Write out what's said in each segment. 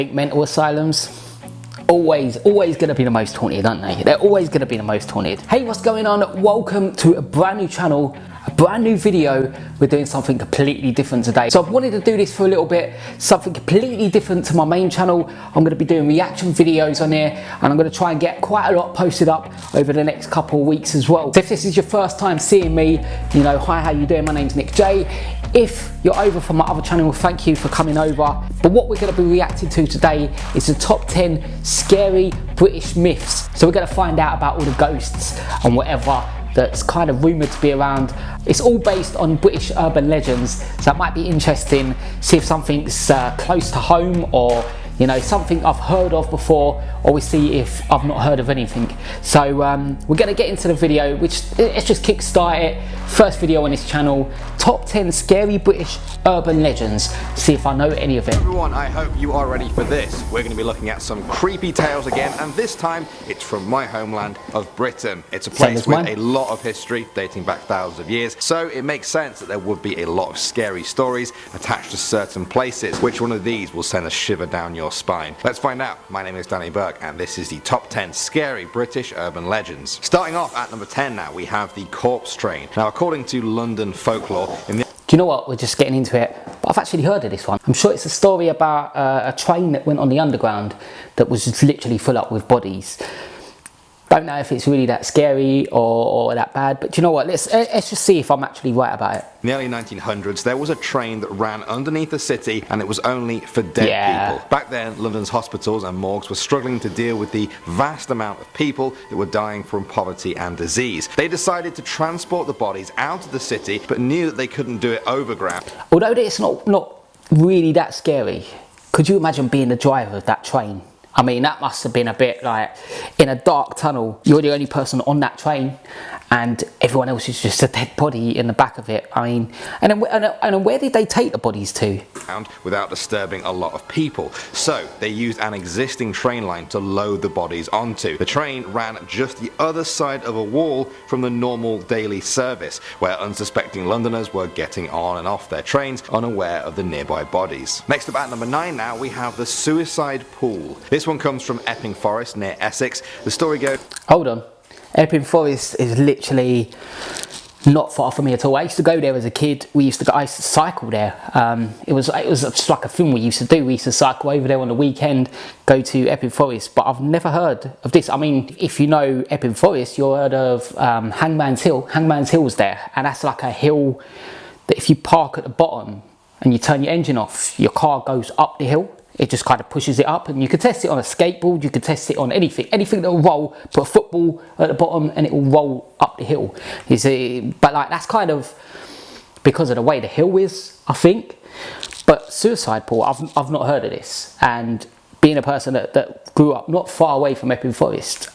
Mental asylums, always going to be the most haunted, aren't they? They're always going to be the most haunted. Hey, what's going on? Welcome to a brand new channel, a brand new video. We're doing something completely different today. So I've wanted to do this for a little bit, something completely different to my main channel. I'm going to be doing reaction videos on here, and I'm going to try and get quite a lot posted up over the next couple of weeks as well. So if this is your first time seeing me, you know, hi, how you doing? My name's Nick J. If you're over from my other channel, thank you for coming over. But what we're going to be reacting to today is the top 10 scary British myths. So we're going to find out about all the ghosts and whatever that's kind of rumoured to be around. It's all based on British urban legends, so it might be interesting, see if something's close to home, or you know, something I've heard of before, or we see if I've not heard of anything. So we're going to get into the video, which let's just kickstart it. First video on this channel, top 10 scary British urban legends. See if I know any of it. Everyone, I hope you are ready for this. We're going to be looking at some creepy tales again, and this time it's from my homeland of Britain. It's a place with a lot of history dating back thousands of years, so it makes sense that there would be a lot of scary stories attached to certain places. Which one of these will send a shiver down your spine? Let's find out. My name is Danny Burke, and this is the top 10 scary British urban legends. Starting off at number 10 now, we have the corpse train. Now, according to London folklore, do you know what? We're just getting into it, but I've actually heard of this one. I'm sure it's a story about a train that went on the underground that was just literally full up with bodies. Don't know if it's really that scary or that bad, but you know what? Let's just see if I'm actually right about it. In the early 1900s, there was a train that ran underneath the city, and it was only for dead people. Back then, London's hospitals and morgues were struggling to deal with the vast amount of people that were dying from poverty and disease. They decided to transport the bodies out of the city, but knew that they couldn't do it overground. Although it's not really that scary, could you imagine being the driver of that train? I mean, that must have been a bit like in a dark tunnel. You're the only person on that train, and everyone else is just a dead body in the back of it. I mean, and then where did they take the bodies to? Without disturbing a lot of people. So they used an existing train line to load the bodies onto. The train ran just the other side of a wall from the normal daily service, where unsuspecting Londoners were getting on and off their trains unaware of the nearby bodies. Next up at number 9 now, we have the suicide pool. This one comes from Epping Forest near Essex. The story goes... Hold on. Epping Forest is literally not far from me at all. I used to go there as a kid. I used to cycle there. It was just like a thing we used to do. We used to cycle over there on the weekend, go to Epping Forest. But I've never heard of this. I mean, if you know Epping Forest, you've heard of Hangman's Hill. Hangman's Hill's there, and that's like a hill that if you park at the bottom and you turn your engine off, your car goes up the hill. It just kind of pushes it up, and you could test it on a skateboard, you could test it on anything that will roll. Put a football at the bottom and it will roll up the hill. But like, that's kind of because of the way the hill is, I think. But suicide pool, I've not heard of this, and being a person that grew up not far away from Epping Forest,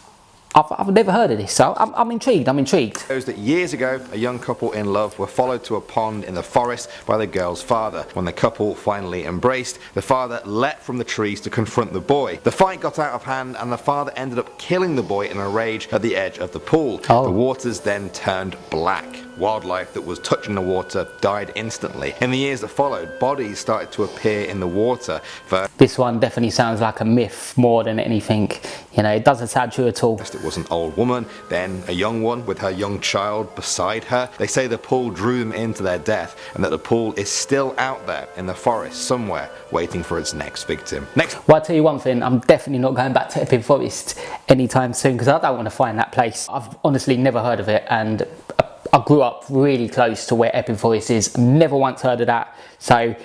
I've never heard of this, so I'm intrigued. It shows that years ago, a young couple in love were followed to a pond in the forest by the girl's father. When the couple finally embraced, the father leapt from the trees to confront the boy. The fight got out of hand, and the father ended up killing the boy in a rage at the edge of the pool. The waters then turned black. Wildlife that was touching the water died instantly. In the years that followed, bodies started to appear in the water. This one definitely sounds like a myth more than anything. You know, it doesn't sound true at all. It was an old woman, then a young one with her young child beside her. They say the pool drew them into their death, and that the pool is still out there in the forest somewhere, waiting for its next victim. Next. Well, I'll tell you one thing, I'm definitely not going back to Epping Forest anytime soon, because I don't want to find that place. I've honestly never heard of it, and I grew up really close to where Epping Forest is. Never once heard of that. So,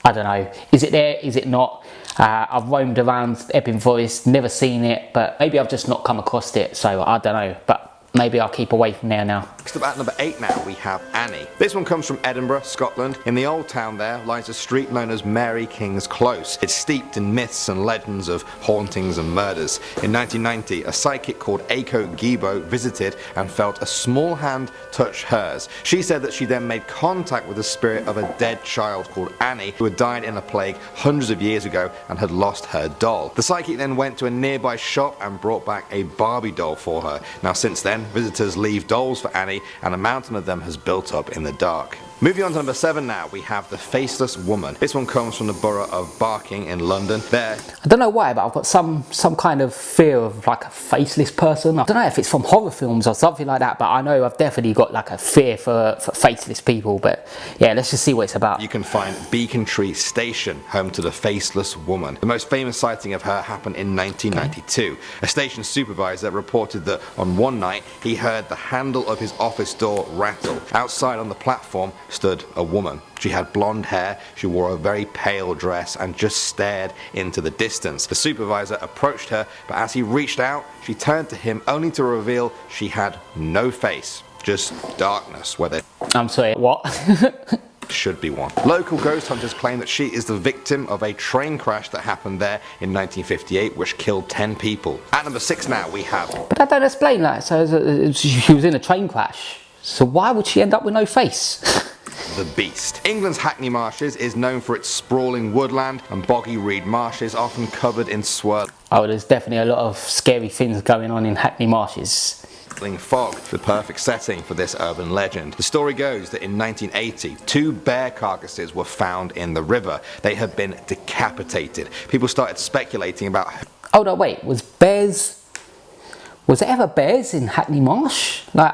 I don't know. Is it there? Is it not? I've roamed around Epping Forest, never seen it, but maybe I've just not come across it. So, I don't know. But maybe I'll keep away from there now. Next up at number 8 now, we have Annie. This one comes from Edinburgh, Scotland. In the old town there lies a street known as Mary King's Close. It's steeped in myths and legends of hauntings and murders. In 1990, a psychic called Aiko Gibo visited and felt a small hand touch hers. She said that she then made contact with the spirit of a dead child called Annie, who had died in a plague hundreds of years ago and had lost her doll. The psychic then went to a nearby shop and brought back a Barbie doll for her. Now, since then, visitors leave dolls for Annie, and a mountain of them has built up in the dark. Moving on to number 7 now, we have The Faceless Woman. This one comes from the borough of Barking in London. There, I don't know why, but I've got some kind of fear of like a faceless person. I don't know if it's from horror films or something like that, but I know I've definitely got like a fear for faceless people. But yeah, let's just see what it's about. you can find Beacon Tree Station, home to the Faceless Woman. The most famous sighting of her happened in 1992. A station supervisor reported that on one night he heard the handle of his office door rattle. Outside on the platform stood a woman. She had blonde hair, she wore a very pale dress and just stared into the distance. The supervisor approached her, but as he reached out, she turned to him only to reveal she had no face, just darkness where there I'm sorry, what? should be one. Local ghost hunters claim that she is the victim of a train crash that happened there in 1958, which killed 10 people. At number 6 now, we have But that don't explain that. So she was in a train crash. So why would she end up with no face? The Beast. England's Hackney Marshes is known for its sprawling woodland and boggy reed marshes, often covered in swirling Oh, there's definitely a lot of scary things going on in Hackney Marshes. fog, the perfect setting for this urban legend. The story goes that in 1980, 2 bear carcasses were found in the river. They had been decapitated. People started speculating about Oh no, wait, was there ever bears in Hackney Marsh? Like,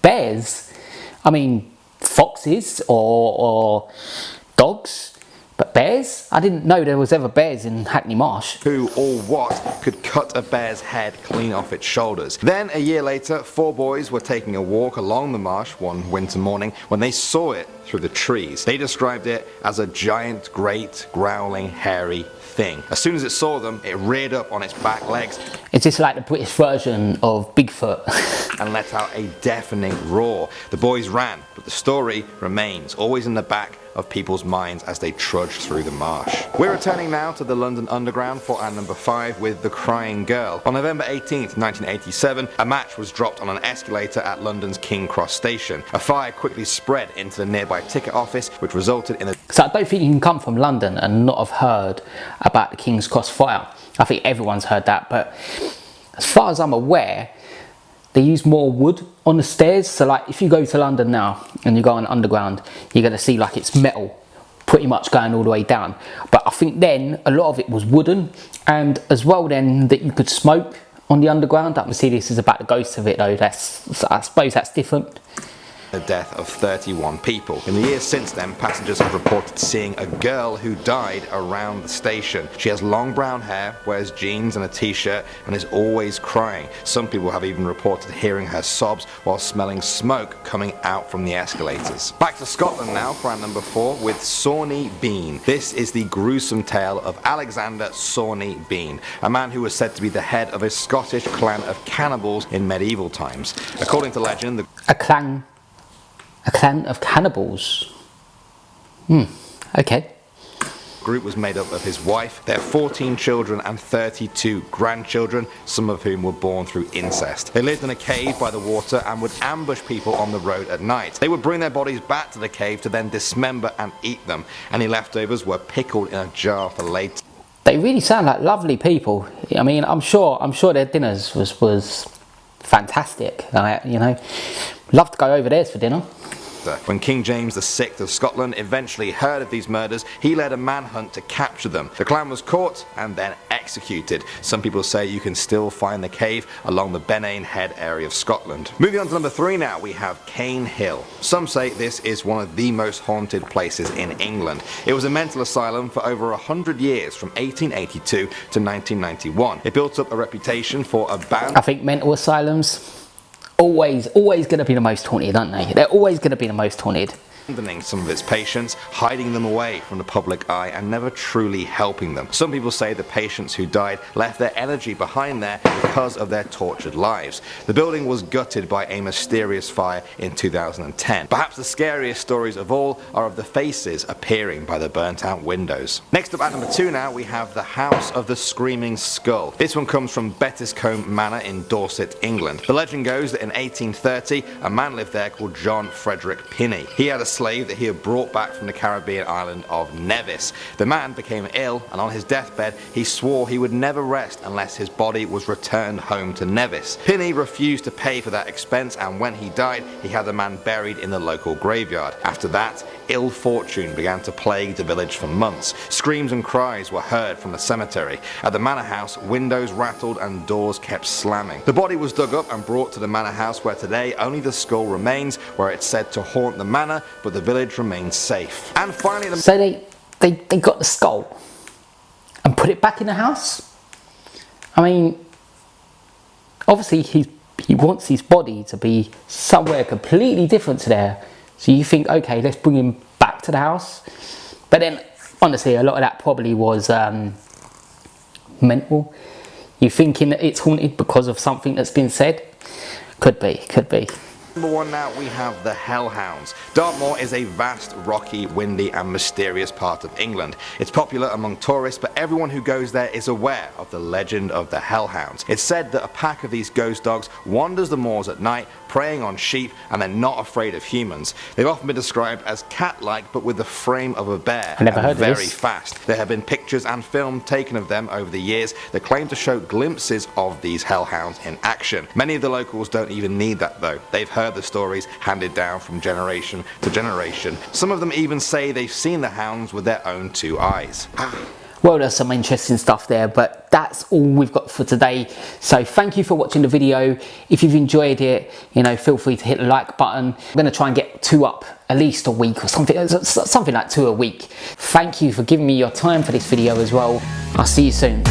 bears? I mean, foxes or dogs, but bears? I didn't know there was ever bears in Hackney Marsh. who or what could cut a bear's head clean off its shoulders. Then, a year later, 4 boys were taking a walk along the marsh one winter morning when they saw it through the trees. They described it as a giant, great, growling, hairy thing. As soon as it saw them, it reared up on its back legs It's just like the British version of Bigfoot. and let out a deafening roar. The boys ran, but the story remains, always in the back of people's minds as they trudge through the marsh. We're returning now to the London Underground for our number 5 with The Crying Girl. On November 18th, 1987, a match was dropped on an escalator at London's King Cross station. A fire quickly spread into the nearby ticket office, which resulted in a So I don't think you can come from London and not have heard about the King's Cross fire. I think everyone's heard that, but as far as I'm aware, they use more wood on the stairs. So like if you go to London now and you go on underground, you're going to see like it's metal pretty much going all the way down. But I think then a lot of it was wooden, and as well then that you could smoke on the underground. Obviously this is about the ghost of it though. I suppose that's different. the death of 31 people. In the years since then, passengers have reported seeing a girl who died around the station. She has long brown hair, wears jeans and a t-shirt, and is always crying. Some people have even reported hearing her sobs while smelling smoke coming out from the escalators. Back to Scotland now for our number 4 with Sawney Bean. This is the gruesome tale of Alexander Sawney Bean, a man who was said to be the head of a Scottish clan of cannibals in medieval times. According to legend, A clan of cannibals. Okay. group was made up of his wife, their 14 children and 32 grandchildren, some of whom were born through incest. They lived in a cave by the water and would ambush people on the road at night. They would bring their bodies back to the cave to then dismember and eat them. Any leftovers were pickled in a jar for later. They really sound like lovely people. I mean, I'm sure their dinners was fantastic. You know, love to go over theirs for dinner. When King James VI of Scotland eventually heard of these murders, he led a manhunt to capture them. The clan was caught and then executed. Some people say you can still find the cave along the Benane Head area of Scotland. Moving on to number 3 now, we have Cane Hill. Some say this is one of the most haunted places in England. It was a mental asylum for over 100 years, from 1882 to 1991. It built up a reputation for I think mental asylums always going to be the most haunted, aren't they? They're always going to be the most haunted. abandoning some of its patients, hiding them away from the public eye and never truly helping them. Some people say the patients who died left their energy behind there because of their tortured lives. The building was gutted by a mysterious fire in 2010. Perhaps the scariest stories of all are of the faces appearing by the burnt out windows. Next up at number 2 now, we have the House of the Screaming Skull. This one comes from Bettiscombe Manor in Dorset, England. The legend goes that in 1830 a man lived there called John Frederick Pinney. He had a slave that he had brought back from the Caribbean island of Nevis. The man became ill, and on his deathbed he swore he would never rest unless his body was returned home to Nevis. Pliny refused to pay for that expense, and when he died he had the man buried in the local graveyard. After that, ill fortune began to plague the village for months. Screams and cries were heard from the cemetery. At the manor house, windows rattled and doors kept slamming. The body was dug up and brought to the manor house, where today only the skull remains, where it's said to haunt the manor, but the village remains safe. And finally, So they got the skull and put it back in the house? I mean, obviously he wants his body to be somewhere completely different to there. So you think, okay, let's bring him back to the house. But then, honestly, a lot of that probably was mental. You thinking that it's haunted because of something that's been said? Could be, could be. Number 1 now, we have the Hellhounds. Dartmoor is a vast, rocky, windy and mysterious part of England. It's popular among tourists, but everyone who goes there is aware of the legend of the Hellhounds. It's said that a pack of these ghost dogs wanders the moors at night, preying on sheep, and they're not afraid of humans. They've often been described as cat-like, but with the frame of a bear, I never heard and very of this. fast. There have been pictures and film taken of them over the years that claim to show glimpses of these hellhounds in action. Many of the locals don't even need that though. They've heard the stories handed down from generation to generation. Some of them even say they've seen the hounds with their own 2 eyes. Well, there's some interesting stuff there, but that's all we've got for today. So thank you for watching the video. If you've enjoyed it, you know, feel free to hit the like button. I'm going to try and get 2 up at least a week or something like 2 a week. Thank you for giving me your time for this video as well. I'll see you soon.